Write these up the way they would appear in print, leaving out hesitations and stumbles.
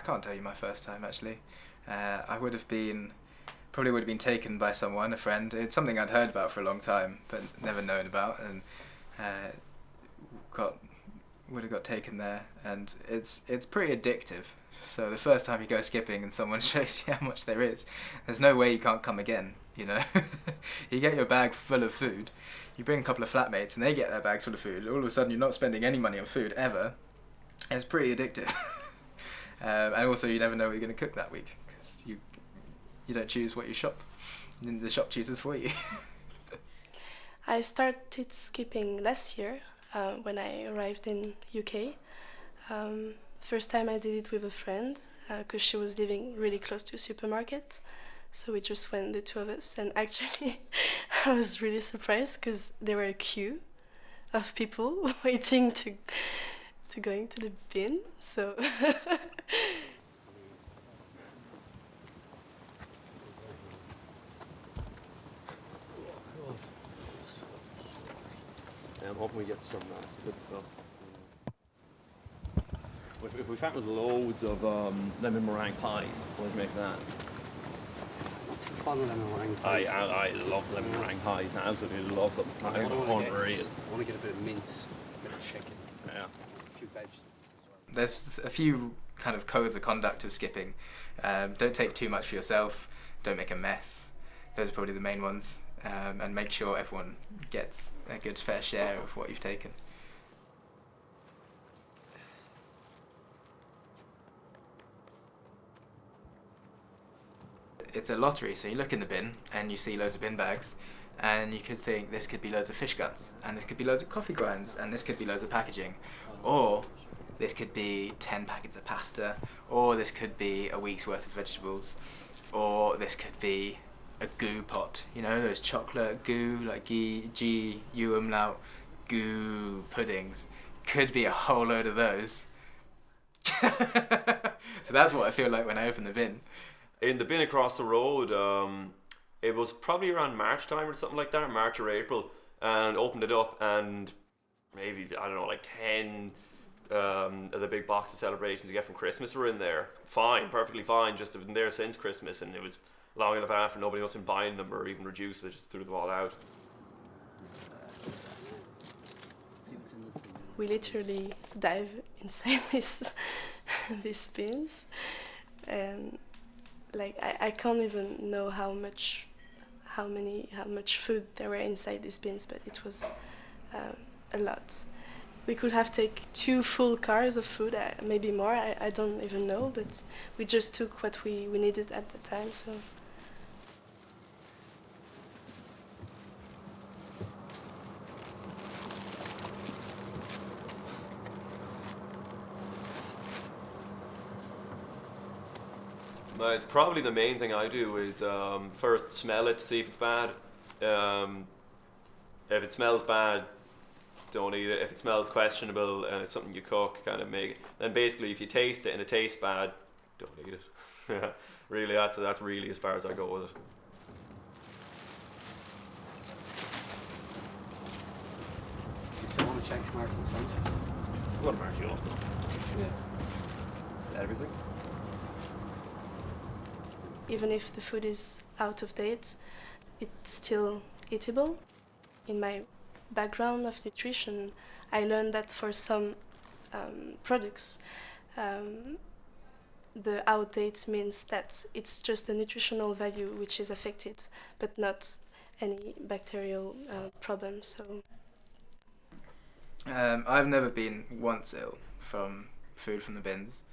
can't tell you my first time actually. I probably would have been taken by someone, a friend. It's something I'd heard about for a long time, but never known about, and would have got taken there. And it's pretty addictive. So the first time you go skipping and someone shows you how much there is, there's no way you can't come again. You know, you get your bag full of food, you bring a couple of flatmates and they get their bags full of food. All of a sudden you're not spending any money on food ever. It's pretty addictive. And also you never know what you're going to cook that week, because you don't choose what you shop. The shop chooses for you. I started skipping last year when I arrived in UK. First time I did it with a friend because she was living really close to a supermarket. So we just went, the two of us, and actually I was really surprised because there were a queue of people waiting to go into the bin. So I'm hoping we get some good stuff. If we found loads of lemon meringue pie, what would you make of that? Not too fond of lemon meringue pies. I love lemon meringue pies. I absolutely love them. I want to get a bit of mince, a bit of chicken, yeah, a few vegetables as well. There's a few kind of codes of conduct of skipping. Don't take too much for yourself. Don't make a mess. Those are probably the main ones. And make sure everyone gets a good fair share of what you've taken. It's a lottery, so you look in the bin and you see loads of bin bags, and you could think this could be loads of fish guts, and this could be loads of coffee grinds, and this could be loads of packaging, or this could be 10 packets of pasta, or this could be a week's worth of vegetables, or this could be a goo pot, you know, those chocolate goo, like G, U umlaut, goo puddings. Could be a whole load of those. So that's what I feel like when I open the bin. In the bin across the road, it was probably around March time or something like that, March or April, and opened it up, and maybe, I don't know, like 10 of the big box of celebrations you get from Christmas were in there. Fine, perfectly fine, just been there since Christmas, and it was long enough after nobody else been buying them or even reduced, they just threw them all out. we literally dive inside these bins, and like I can't even know how much food there were inside these bins, but it was a lot. We could have taken 2 full cars of food, maybe more, I don't even know, but we just took what we needed at the time. So Probably the main thing I do is first smell it, see if it's bad. If it smells bad, don't eat it. If it smells questionable and it's something you cook, kind of make it. Then basically, if you taste it and it tastes bad, don't eat it. Really, that's really as far as I go with it. You still want to check Marks and Spencer's? What Marks you want? Yeah. Is that everything? even if the food is out of date, it's still eatable. In my background of nutrition, I learned that for some products, the outdate means that it's just the nutritional value which is affected, but not any bacterial problem. So I've never been once ill from food from the bins,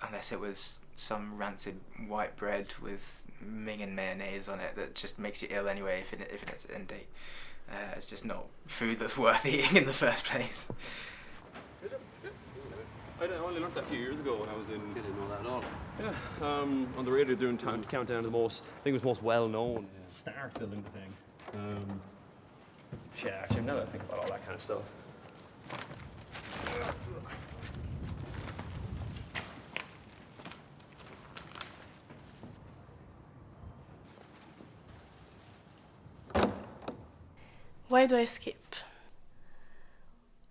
unless it was some rancid white bread with minging mayonnaise on it that just makes you ill anyway if it's in date. It's just not food that's worth eating in the first place. I only learned that a few years ago when I was in... I didn't know that at all. Yeah, on the radio doing countdown to the most, I think it was most well-known star filling thing. Yeah, actually, now that I think about all that kind of stuff. why do I skip?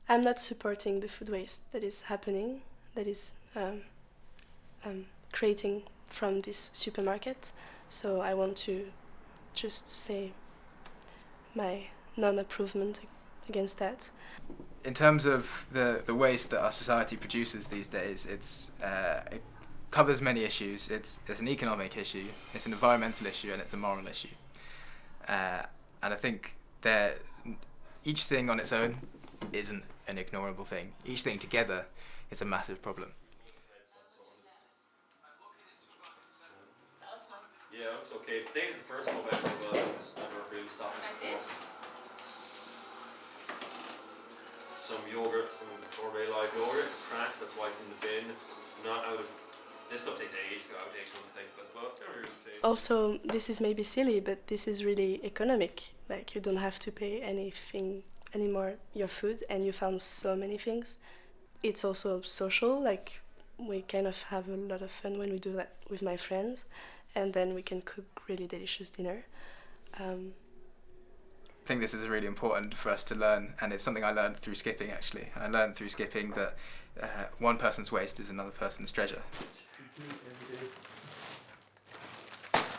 I'm not supporting the food waste that is happening, that is creating from this supermarket. So I want to just say my non-approval against that. In terms of the waste that our society produces these days, it covers many issues. It's an economic issue, it's an environmental issue, and it's a moral issue. And I think that each thing on its own isn't an ignorable thing. Each thing together is a massive problem. Yeah, it's okay. It stayed the first November, but it's never really stopped. Some yogurt, some gourmet live yogurt. It's cracked, that's why it's in the bin. Not out of. This stuff takes ages to go out, takes one thing, but never really takes. Also, this is maybe silly, but this is really economic. Like, you don't have to pay anything anymore, your food, and you found so many things. It's also social, like, we kind of have a lot of fun when we do that with my friends, and then we can cook really delicious dinner. I think this is really important for us to learn, and it's something I learned through skipping, actually. I learned through skipping that one person's waste is another person's treasure.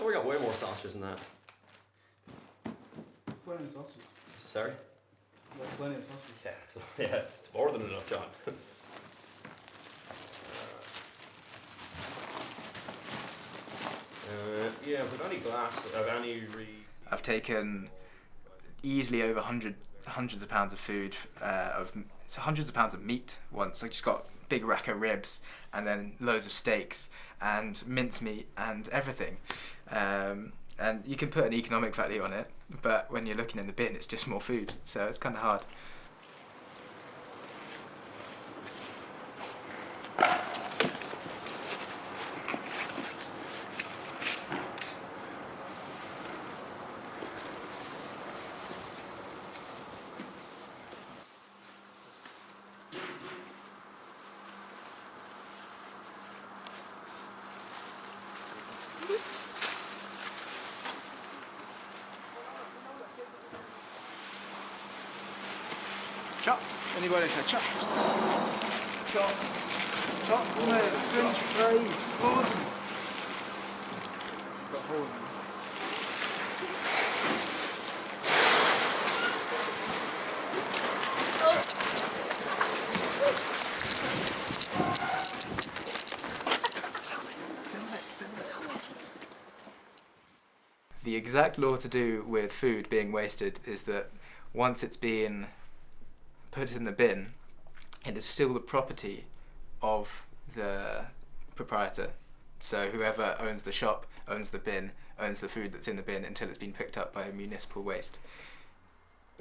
Oh, we got way more sausages than that. Plenty of sausages. Sorry? Plenty of sausages. Yeah, it's more than enough, John. Yeah, with any glass of any I've taken easily over hundreds of pounds of food, hundreds of pounds of meat once. I just got a big rack of ribs and then loads of steaks and mincemeat and everything. And you can put an economic value on it, but when you're looking in the bin, it's just more food, so it's kind of hard. Chops. Anybody say chops? Chops. Chops, mate. French fries. Frozen. Got hold of them. The exact law to do with food being wasted is that once it's been put in the bin, it is still the property of the proprietor. So whoever owns the shop, owns the bin, owns the food that's in the bin until it's been picked up by a municipal waste.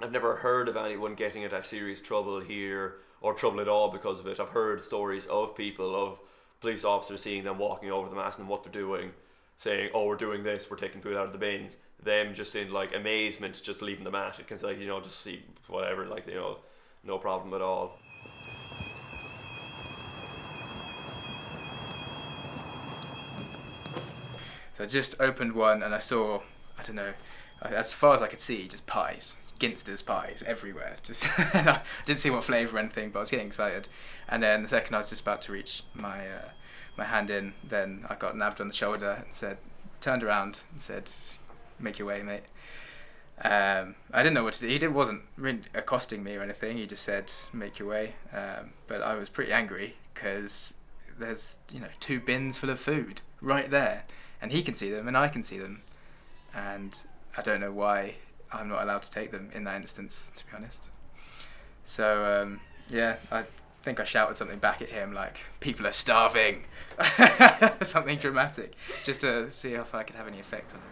I've never heard of anyone getting into serious trouble here, or trouble at all because of it. I've heard stories of people, of police officers seeing them walking over them, asking them what they're doing, saying, oh, we're doing this, we're taking food out of the bins. Them just in like amazement, just leaving them at it, because like, you know, just see whatever, like, you know, no problem at all. So I just opened one and I saw, I don't know, as far as I could see, just pies. Ginster's pies everywhere. Just I didn't see what flavour or anything, but I was getting excited. And then the second I was just about to reach my hand in, then I got nabbed on the shoulder and turned around and said, "Make your way, mate." I didn't know what to do. He wasn't really accosting me or anything. He just said, "Make your way." But I was pretty angry because there's 2 bins full of food right there, and he can see them and I can see them, and I don't know why I'm not allowed to take them in that instance, to be honest. So yeah, I think I shouted something back at him like, "People are starving," something dramatic, just to see if I could have any effect on him.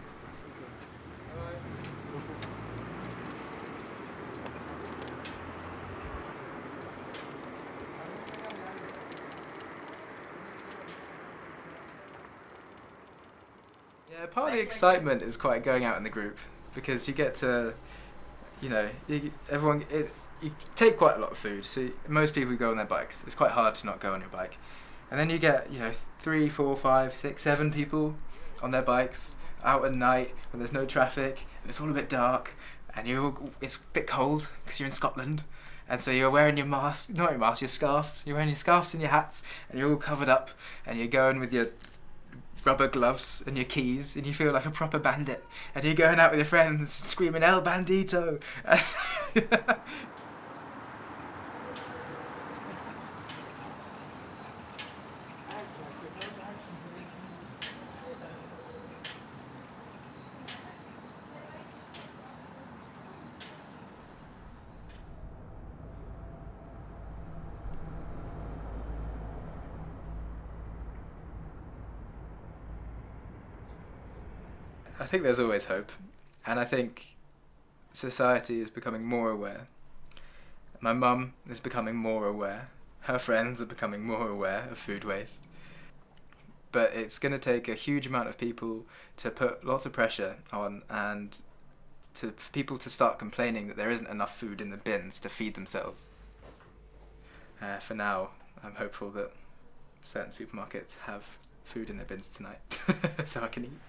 Yeah, part of the excitement is quite going out in the group, because you get to, you take quite a lot of food. So most people go on their bikes. It's quite hard to not go on your bike. And then you get, 3, 4, 5, 6, 7 people on their bikes out at night when there's no traffic and it's all a bit dark and it's a bit cold because you're in Scotland, And so you're wearing your mask, not your mask, your scarves. You're wearing your scarves and your hats, and you're all covered up, and you're going with your rubber gloves and your keys, and you feel like a proper bandit. And you're going out with your friends, screaming "El Bandito!" I think there's always hope, and I think society is becoming more aware. My mum is becoming more aware. Her friends are becoming more aware of food waste. But it's going to take a huge amount of people to put lots of pressure on, and for people to start complaining that there isn't enough food in the bins to feed themselves. For now, I'm hopeful that certain supermarkets have food in their bins tonight, so I can eat.